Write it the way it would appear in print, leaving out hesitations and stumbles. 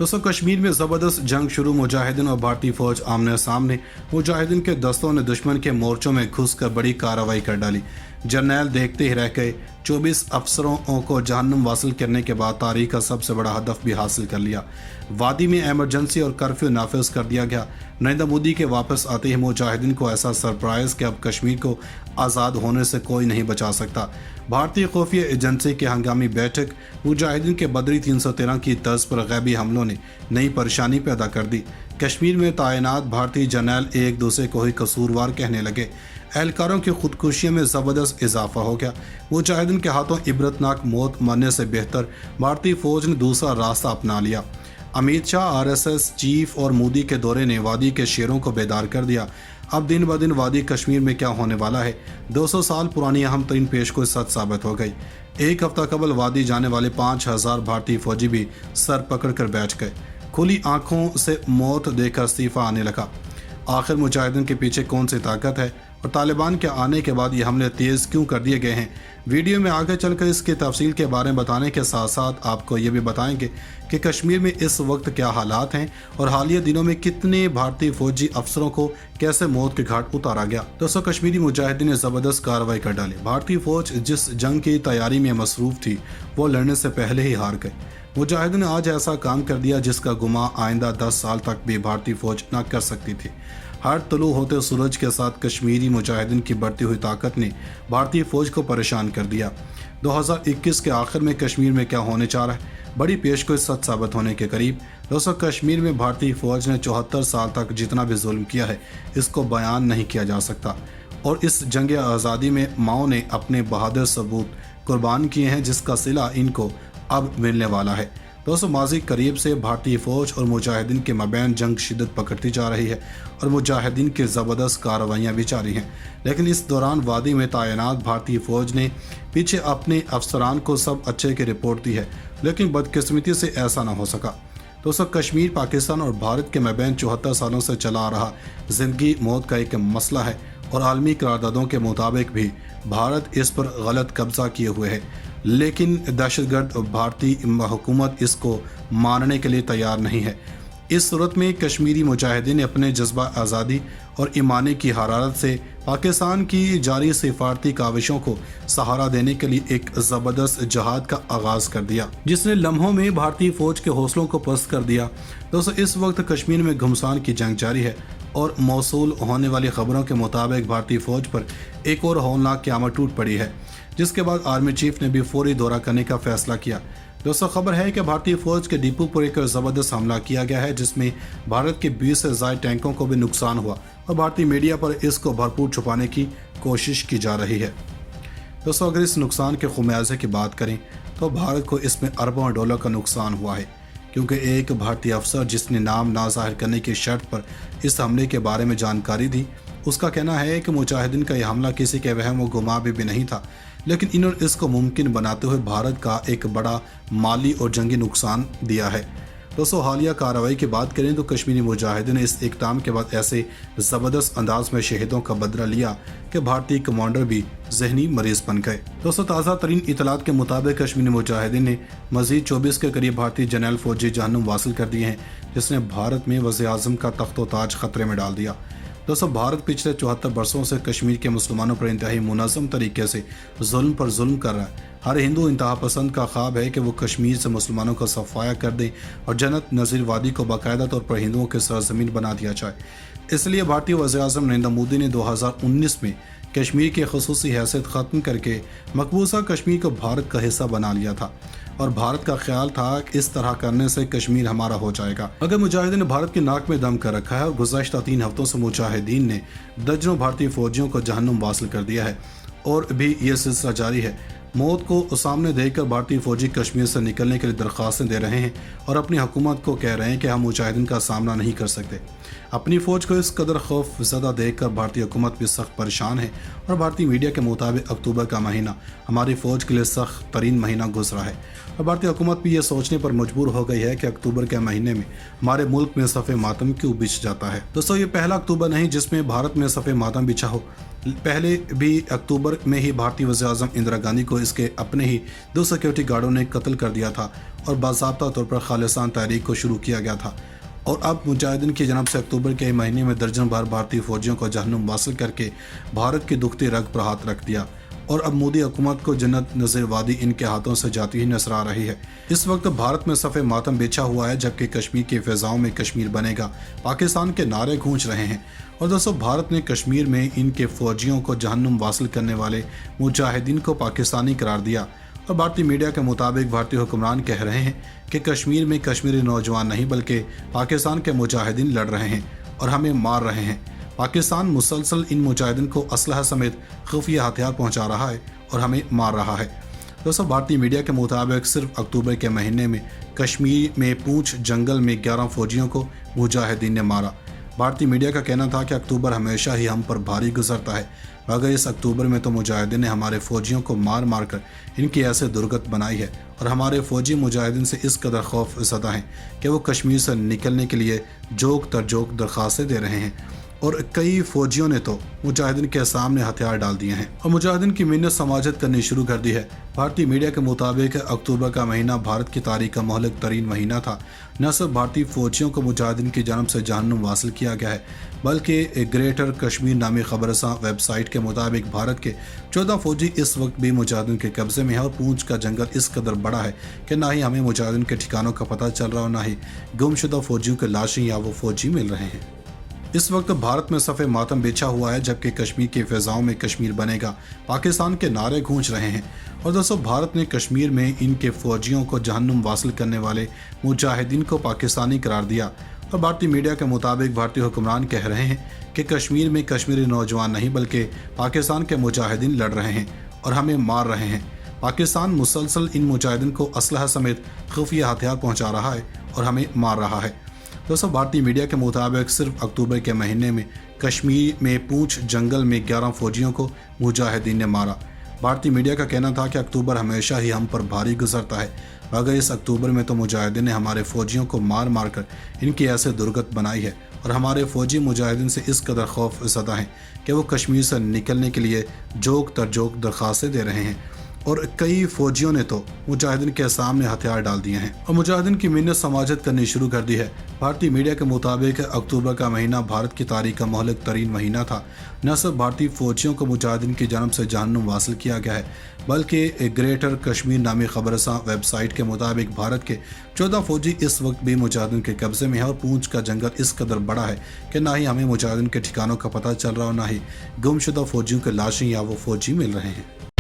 दोस्तों, कश्मीर में ज़बरदस्त जंग शुरू। मुजाहिदीन और भारतीय फौज आमने सामने। मुजाहिदीन के दस्तों ने दुश्मन के मोर्चों में घुसकर बड़ी कार्रवाई कर डाली। जर्नैल देखते ही रह गए। 24 अफसरों को जहन्नुम वासिल करने के बाद तारीख का सबसे बड़ा हदफ भी हासिल कर लिया। वादी में एमरजेंसी और कर्फ्यू नाफिज कर दिया गया। नरेंद्र मोदी के वापस आते ही मुजाहिदीन को ऐसा सरप्राइज कि अब कश्मीर को आज़ाद होने से कोई नहीं बचा सकता। भारतीय खुफिया एजेंसी की हंगामी बैठक। मुजाहिदीन के बदरी 313 की तर्ज पर गैबी हमलों ने नई परेशानी पैदा कर दी। कश्मीर में तैनात भारतीय जर्नैल एक दूसरे को ही कसूरवार कहने लगे। एहलकारों की खुदकुशियों में ज़बरदस्त इजाफा हो गया। मुजाहिदीन के हाथों इबरतनाक मौत मरने से बेहतर भारतीय फौज ने दूसरा रास्ता अपना लिया। अमित शाह, आरएसएस चीफ और मोदी के दौरे ने वादी के शेरों को बेदार कर दिया। अब दिन ब दिन वादी कश्मीर में क्या होने वाला है, 200 साल पुरानी अहम तरीन पेशगोई सच साबित हो गई। एक हफ्ता कबल वादी जाने वाले 5000 भारतीय फौजी भी सर पकड़ कर बैठ गए। खुली आंखों से मौत देखकर इस्तीफा आने लगा। आखिर मुजाहिदीन के पीछे कौन सी ताकत है और तालिबान के आने के बाद ये हमले तेज़ क्यों कर दिए गए हैं? वीडियो में आगे चलकर इसकी तफसील के बारे में बताने के साथ साथ आपको ये भी बताएंगे कि कश्मीर में इस वक्त क्या हालात हैं और हालिया दिनों में कितने भारतीय फौजी अफसरों को कैसे मौत के घाट उतारा गया। दोस्तों, कश्मीरी मुजाहिदीन ने ज़बरदस्त कार्रवाई कर डाली। भारतीय फौज जिस जंग की तैयारी में मसरूफ़ थी वो लड़ने से पहले ही हार गई। मुजाहिदीन ने आज ऐसा काम कर दिया जिसका गुमा आइंदा 10 साल तक भी भारतीय फौज न कर सकती थी। हर तुलू होते सूरज के साथ कश्मीरी मुजाहिदीन की बढ़ती हुई ताकत ने भारतीय फौज को परेशान कर दिया। 2021 के आखिर में कश्मीर में क्या होने जा रहा है, बड़ी पेशगोई सच साबित होने के करीब। दोस्तों, कश्मीर में भारतीय फौज ने 74 साल तक जितना भी जुल्म किया है इसको बयान नहीं किया जा सकता। और इस जंग आज़ादी में माओ ने अपने बहादुर सबूत कुर्बान किए हैं जिसका सिला इनको अब मिलने वाला है। दोस्तों, माजी करीब से भारतीय फौज और मुजाहिदीन के मबैन जंग शिद्दत पकड़ती जा रही है और मुजाहिदीन की ज़बरदस्त कार्रवाइयाँ भी जारी हैं। लेकिन इस दौरान वादी में तैनात भारतीय फौज ने पीछे अपने अफसरान को सब अच्छे की रिपोर्ट दी है, लेकिन बदकिस्मती से ऐसा ना हो सका। दोस्तों, कश्मीर पाकिस्तान और भारत के मबैन 74 सालों से चला आ रहा ज़िंदगी मौत का एक मसला है और आलमी करारदादों के मुताबिक भी भारत इस पर गलत कब्जा किए हुए है। लेकिन दहशतगर्द भारतीय हुकूमत इसको मानने के लिए तैयार नहीं है। इस सूरत में कश्मीरी मुजाहिदीन ने अपने जज्बा आज़ादी और ईमानी की हरारत से पाकिस्तान की जारी सिफारती काविशों को सहारा देने के लिए एक ज़बरदस्त जहाद का आगाज़ कर दिया जिसने लम्हों में भारतीय फ़ौज के हौसलों को पस्त कर दिया। दोस्तों, इस वक्त कश्मीर में घमसान की जंग जारी है और मौसूल होने वाली खबरों के मुताबिक भारतीय फ़ौज पर एक और हौलनाक क़यामत टूट पड़ी है, जिसके बाद आर्मी चीफ ने भी फौरी दौरा करने का फैसला किया। दोस्तों, खबर है कि भारतीय फौज के डिपो पर एक ज़बरदस्त हमला किया गया है जिसमें भारत के 20 से ज़ायद टैंकों को भी नुकसान हुआ और भारतीय मीडिया पर इसको भरपूर छुपाने की कोशिश की जा रही है। दोस्तों, अगर इस नुकसान के खुमियाजे की बात करें तो भारत को इसमें अरबों डॉलर का नुकसान हुआ है, क्योंकि एक भारतीय अफसर जिसने नाम ना जाहिर करने की शर्त पर इस हमले के बारे में जानकारी दी, उसका कहना है कि मुजाहिदीन का यह हमला किसी के वहम व गुमा भी नहीं था, लेकिन इन्होंने इसको मुमकिन बनाते हुए भारत का एक बड़ा माली और जंगी नुकसान दिया है। दोस्तों, हालिया कार्रवाई की बात करें तो कश्मीरी मुजाहिदीन ने इस इक़दाम के बाद ऐसे ज़बरदस्त अंदाज में शहीदों का बदला लिया कि भारतीय कमांडर भी जहनी मरीज बन गए। दोस्तों, ताज़ा तरीन इतलात के मुताबिक कश्मीरी मुजाहिदीन ने मज़ीद 24 के करीब भारतीय जर्नैल फौजी जहन्नुम वासिल कर दिए हैं, जिसने भारत में वज़ीर-ए-आज़म का तख्तो ताज खतरे में डाल दिया। दोस्तों, भारत पिछले 74 बरसों से कश्मीर के मुसलमानों पर इंतहाई मुनज़्ज़म तरीके से जुल्म पर जुल्म कर रहा है। हर हिंदू इंतहा पसंद का ख्वाब है कि वो कश्मीर से मुसलमानों को सफाया कर दें और जन्नत नज़ीर वादी को बाकायदा तौर पर हिंदुओं की सरजमीन बना दिया जाए। इसलिए भारतीय वज़ीर-ए-आज़म नरेंद्र मोदी ने 2019 में कश्मीर की ख़ुसूसी हैसियत ख़त्म करके मकबूजा कश्मीर को भारत का हिस्सा बना लिया था और भारत का ख्याल था कि इस तरह करने से कश्मीर हमारा हो जाएगा। अगर मुजाहिदीन ने भारत की नाक में दम कर रखा है और गुज़श्ता 3 हफ्तों से मुजाहिदीन ने दर्जनों भारतीय फौजियों को जहन्नुम वासिल कर दिया है और भी ये सिलसिला जारी है। मौत को सामने देखकर भारतीय फौजी कश्मीर से निकलने के लिए दरख्वास्तें दे रहे हैं और अपनी हुकूमत को कह रहे हैं कि हम मुजाहिदीन का सामना नहीं कर सकते। अपनी फ़ौज को इस कदर खौफ ज़दा देखकर भारतीय हुकूमत भी सख्त परेशान है और भारतीय मीडिया के मुताबिक अक्टूबर का महीना हमारी फ़ौज के लिए सख्त तरीन महीना गुजरा है और भारतीय हुकूमत भी ये सोचने पर मजबूर हो गई है कि अक्टूबर के महीने में हमारे मुल्क में सफ़े मातम क्यों बिछ जाता है। दोस्तों, ये पहला अक्टूबर नहीं जिसमें भारत में सफ़े मातम बिछा हो। पहले भी अक्टूबर में ही भारतीय वज़ीर-ए-आज़म इंदिरा गांधी को इसके अपने ही 2 सिक्योरिटी गार्डों ने कत्ल कर दिया था और बाज़ाब्ता तौर पर खालिस्तान तहरीक को शुरू किया गया था। और अब मुजाहिदीन की जनब से अक्टूबर के महीने में दर्जन भर भारतीय फौजियों को जहन्नुम वासिल करके भारत की दुखती रग पर हाथ रख दिया और अब मोदी हुकूमत को जन्नत नज़ीर वादी इनके हाथों से जाती ही नजर आ रही है। इस वक्त भारत में सफ़े मातम बिछा हुआ है, जबकि कश्मीर की फ़िज़ाओं में कश्मीर बनेगा पाकिस्तान के नारे गूंज रहे हैं। और दोस्तों, भारत ने कश्मीर में इनके फ़ौजियों को जहन्नुम वासिल करने वाले मुजाहिदीन को पाकिस्तानी करार दिया। और भारतीय मीडिया के मुताबिक भारतीय हुक्मरान कह रहे हैं कि कश्मीर में कश्मीरी नौजवान नहीं बल्कि पाकिस्तान के मुजाहिदीन लड़ रहे हैं और हमें मार रहे हैं। पाकिस्तान मुसलसल इन मुजाहिदीन को असलहा समेत खुफिया हथियार पहुंचा रहा है और हमें मार रहा है। दोस्तों, भारतीय मीडिया के मुताबिक सिर्फ अक्टूबर के महीने में कश्मीर में पूंछ जंगल में 11 फौजियों को मुजाहिदीन ने मारा। भारतीय मीडिया का कहना था कि अक्टूबर हमेशा ही हम पर भारी गुजरता है, मगर इस अक्टूबर में तो मुजाहिदीन ने हमारे फौजियों को मार मार कर इनकी ऐसे दुर्गत बनाई है और हमारे फौजी मुजाहिदीन से इस कदर खौफ ज़दा हैं कि वो कश्मीर से निकलने के लिए जोक तरजोक दरख्वास्तें दे रहे हैं और कई फौजियों ने तो मुजाहिदीन के सामने हथियार डाल दिए हैं और मुजाहिदीन की मिन्नत समाजत करनी शुरू कर दी है। भारतीय मीडिया के मुताबिक अक्टूबर का महीना भारत की तारीख का महलक तरीन महीना था। न सिर्फ भारतीय फौजियों को मुजाहिदीन की जानब से जहन्नुम वासिल किया गया है, बल्कि ग्रेटर कश्मीर नामी खबरसां वेबसाइट के मुताबिक भारत के 14 फौजी इस वक्त भी मुजाहिदीन के कब्जे में है और पूंछ का जंगल इस कदर बड़ा है कि ना ही हमें मुजाहिदीन के ठिकानों का पता चल रहा और ना ही गुमशुदा फौजियों की लाशें या वो फौजी मिल रहे हैं। इस वक्त भारत में सफ़े मातम बिछा हुआ है, जबकि कश्मीर की फ़िज़ाओं में कश्मीर बनेगा पाकिस्तान के नारे गूंज रहे हैं। और दोस्तों, भारत ने कश्मीर में इनके फ़ौजियों को जहन्नुम वासिल करने वाले मुजाहिदीन को पाकिस्तानी करार दिया। और भारतीय मीडिया के मुताबिक भारतीय हुक्मरान कह रहे हैं कि कश्मीर में कश्मीरी नौजवान नहीं बल्कि पाकिस्तान के मुजाहिदीन लड़ रहे हैं और हमें मार रहे हैं। पाकिस्तान मुसलसल इन मुजाहिदीन को असलहा समेत खुफिया हथियार पहुँचा रहा है और हमें मार रहा है। दोस्तों, भारतीय मीडिया के मुताबिक सिर्फ अक्टूबर के महीने में कश्मीर में पूंछ जंगल में 11 फौजियों को मुजाहिदीन ने मारा। भारतीय मीडिया का कहना था कि अक्टूबर हमेशा ही हम पर भारी गुजरता है, मगर इस अक्टूबर में तो मुजाहिदीन ने हमारे फौजियों को मार मार कर इनकी ऐसे दुर्गत बनाई है और हमारे फौजी मुजाहिदीन से इस कदर खौफ ज़दा हैं कि वो कश्मीर से निकलने के लिए जोक तरजोक दरख्वास्तें दे रहे हैं और कई फौजियों ने तो मुजाहिदीन के सामने हथियार डाल दिए हैं और मुजाहिदीन की मिन्नत समाजत करनी शुरू कर दी है। भारतीय मीडिया के मुताबिक अक्टूबर का महीना भारत की तारीख का महलक तरीन महीना था। न सिर्फ भारतीय फौजियों को मुजाहिदीन की जानब से जहन्नुम वासिल किया गया है, बल्कि ग्रेटर कश्मीर नामी खबरसां वेबसाइट के मुताबिक भारत के 14 फौजी इस वक्त भी मुजाहिदीन के कब्जे में है और पूंछ का जंगल इस कदर बड़ा है कि ना ही हमें मुजाहिदीन के ठिकानों का पता चल रहा और ना ही गुमशुदा फौजियों की लाशें या वो फौजी मिल रहे हैं।